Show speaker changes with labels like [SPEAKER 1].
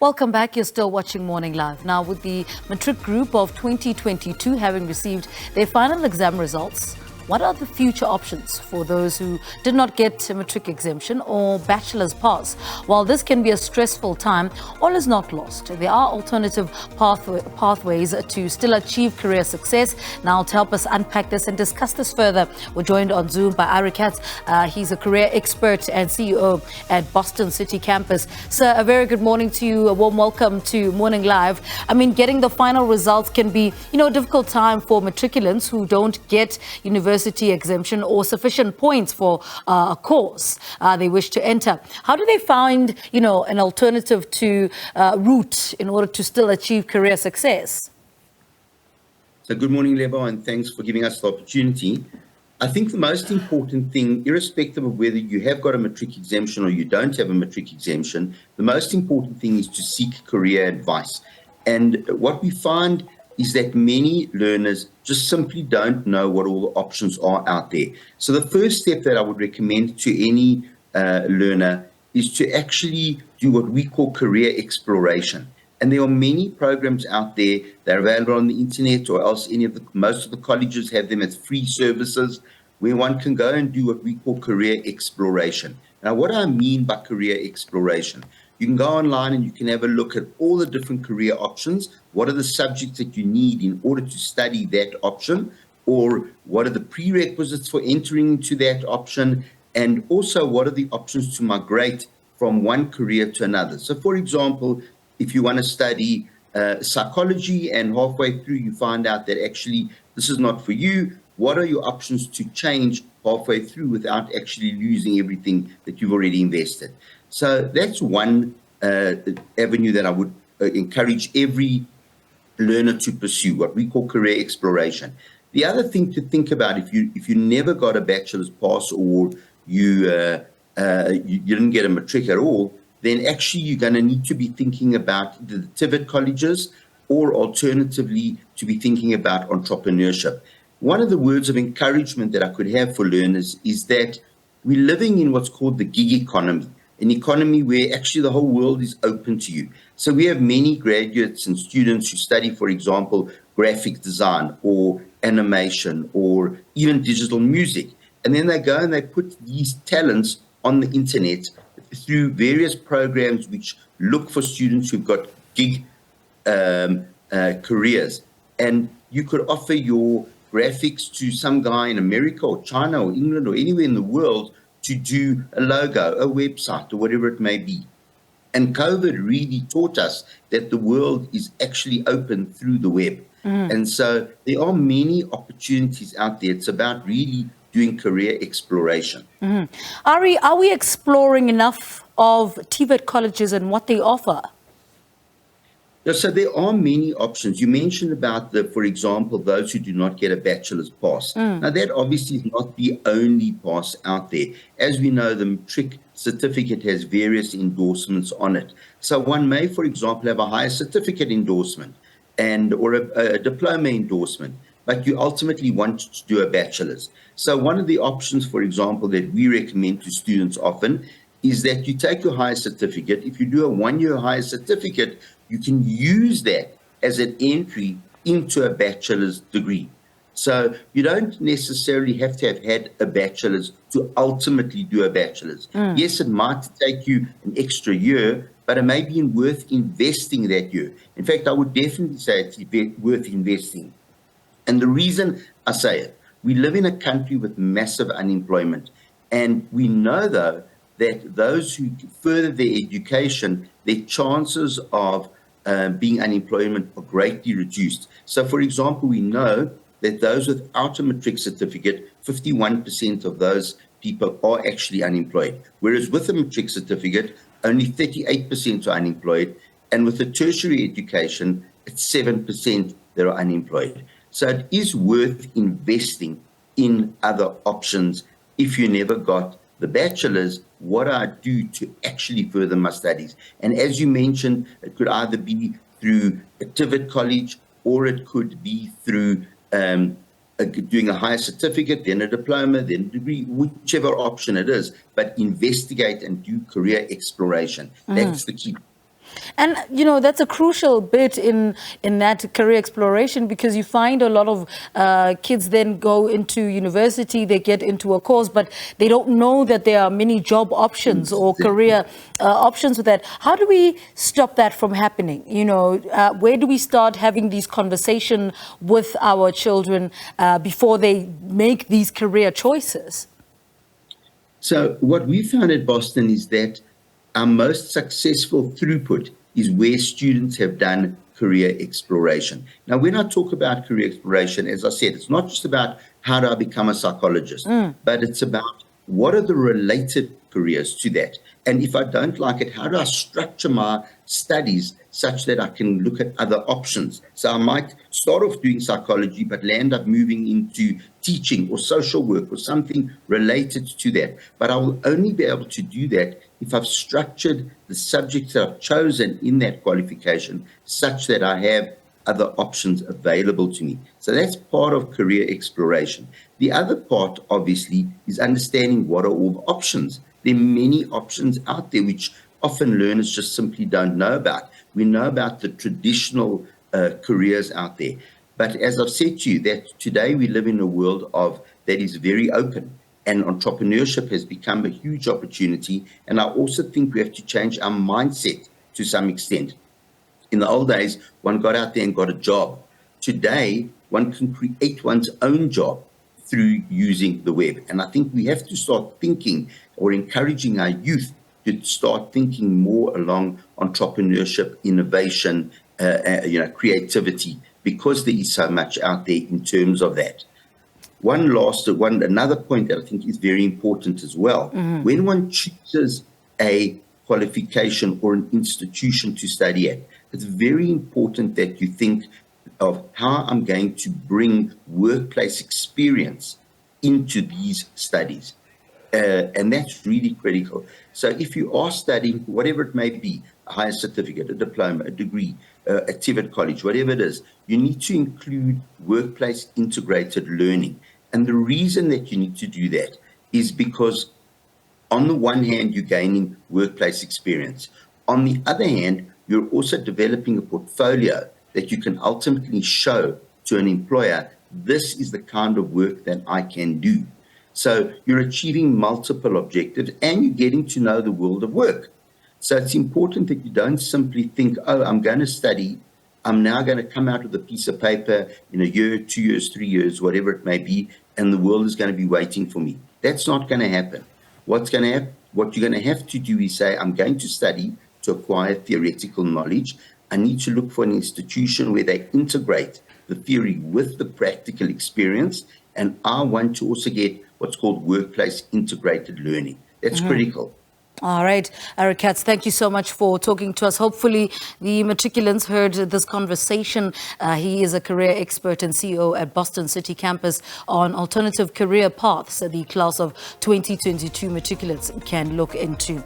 [SPEAKER 1] Welcome back. You're still watching Morning Live. Now, with the matric group of 2022 having received their final exam results, what are the future options for those who did not get a matric exemption or bachelor's pass? While this can be a stressful time, all is not lost. There are alternative pathways to still achieve career success. Now, to help us unpack this and discuss this further, we're joined on Zoom by Ari Katz. He's a career expert and CEO at Boston City Campus. Sir, a very good morning to you. A warm welcome to Morning Live. I mean, getting the final results can be, a difficult time for matriculants who don't get university exemption or sufficient points for a course they wish to enter. How do they find, an alternative to route in order to still achieve career success?
[SPEAKER 2] So good morning, Lebo, and thanks for giving us the opportunity. I think the most important thing, irrespective of whether you have got a matric exemption or you don't have a matric exemption, the most important thing is to seek career advice. And what we find is that many learners just simply don't know what all the options are out there. So the first step that I would recommend to any learner is to actually do what we call career exploration. And there are many programs out there that are available on the internet, or else most of the colleges have them as free services where one can go and do what we call career exploration. Now, what I mean by career exploration, you can go online and you can have a look at all the different career options. What are the subjects that you need in order to study that option? Or what are the prerequisites for entering into that option? And also, what are the options to migrate from one career to another? So, for example, if you want to study psychology and halfway through you find out that actually this is not for you, what are your options to change halfway through without actually losing everything that you've already invested? So that's one avenue that I would encourage every learner to pursue, what we call career exploration. The other thing to think about, if you never got a bachelor's pass or you didn't get a matric at all, then actually you're going to need to be thinking about the TVET colleges, or alternatively to be thinking about entrepreneurship. One of the words of encouragement that I could have for learners is that we're living in what's called the gig economy, an economy where actually the whole world is open to you. So we have many graduates and students who study, for example, graphic design or animation or even digital music. And then they go and they put these talents on the internet through various programs which look for students who've got gig careers. And you could offer your graphics to some guy in America or China or England or anywhere in the world to do a logo, a website, or whatever it may be. And COVID really taught us that the world is actually open through the web. And so there are many opportunities out there. It's about really doing career exploration.
[SPEAKER 1] Ari, are we exploring enough of TVET colleges and what they offer?
[SPEAKER 2] Yeah, so there are many options. You mentioned about for example, those who do not get a bachelor's pass. Now, that obviously is not the only pass out there. As we know, the matric certificate has various endorsements on it. So one may, for example, have a higher certificate endorsement or a diploma endorsement, but you ultimately want to do a bachelor's. So one of the options, for example, that we recommend to students often is that you take your higher certificate. If you do a one-year higher certificate, you can use that as an entry into a bachelor's degree. So you don't necessarily have to have had a bachelor's to ultimately do a bachelor's. Yes, it might take you an extra year, but it may be worth investing that year. In fact, I would definitely say it's worth investing. And the reason I say it, we live in a country with massive unemployment. And we know, though, that those who further their education, their chances of being unemployed are greatly reduced. So, for example, we know that those without a matric certificate, 51% of those people are actually unemployed. Whereas with a matric certificate, only 38% are unemployed. And with a tertiary education, it's 7% that are unemployed. So it is worth investing in other options. If you never got the bachelor's, what I do to actually further my studies. And as you mentioned, it could either be through a TVET college, or it could be through doing a higher certificate, then a diploma, then a degree, whichever option it is. But investigate and do career exploration. That's the key.
[SPEAKER 1] And, that's a crucial bit in that career exploration, because you find a lot of kids then go into university, they get into a course, but they don't know that there are many job options or career options with that. How do we stop that from happening? Where do we start having these conversations with our children before they make these career choices?
[SPEAKER 2] So what we found at Boston is that our most successful throughput is where students have done career exploration. Now, when I talk about career exploration, as I said, it's not just about how do I become a psychologist, but it's about what are the related careers to that. And if I don't like it, how do I structure my studies such that I can look at other options? So I might start off doing psychology, but land up moving into teaching or social work or something related to that. But I will only be able to do that if I've structured the subjects that I've chosen in that qualification such that I have other options available to me. So that's part of career exploration. The other part, obviously, is understanding what are all the options. There are many options out there which often learners just simply don't know about. We know about the traditional careers out there. But as I've said to you, that today we live in a world that is very open, and entrepreneurship has become a huge opportunity. And I also think we have to change our mindset to some extent. In the old days, one got out there and got a job. Today, one can create one's own job through using the web. And I think we have to start thinking or encouraging our youth to start thinking more along entrepreneurship, innovation, creativity, because there is so much out there in terms of that. Another point that I think is very important as well. When one chooses a qualification or an institution to study at, it's very important that you think of how I'm going to bring workplace experience into these studies. And that's really critical. So if you are studying, whatever it may be, a higher certificate, a diploma, a degree, a TVET college, whatever it is, you need to include workplace integrated learning. And the reason that you need to do that is because on the one hand, you're gaining workplace experience. On the other hand, you're also developing a portfolio that you can ultimately show to an employer, this is the kind of work that I can do. So you're achieving multiple objectives and you're getting to know the world of work. So it's important that you don't simply think, oh, I'm going to study, I'm now going to come out with a piece of paper in a year, 2 years, 3 years, whatever it may be, and the world is going to be waiting for me. That's not going to happen. What you're going to have to do is say, I'm going to study to acquire theoretical knowledge. I need to look for an institution where they integrate the theory with the practical experience. And I want to also get what's called workplace integrated learning. That's critical.
[SPEAKER 1] All right, Eric Katz, thank you so much for talking to us. Hopefully the matriculants heard this conversation. He is a career expert and CEO at Boston City Campus on alternative career paths that the class of 2022 matriculants can look into.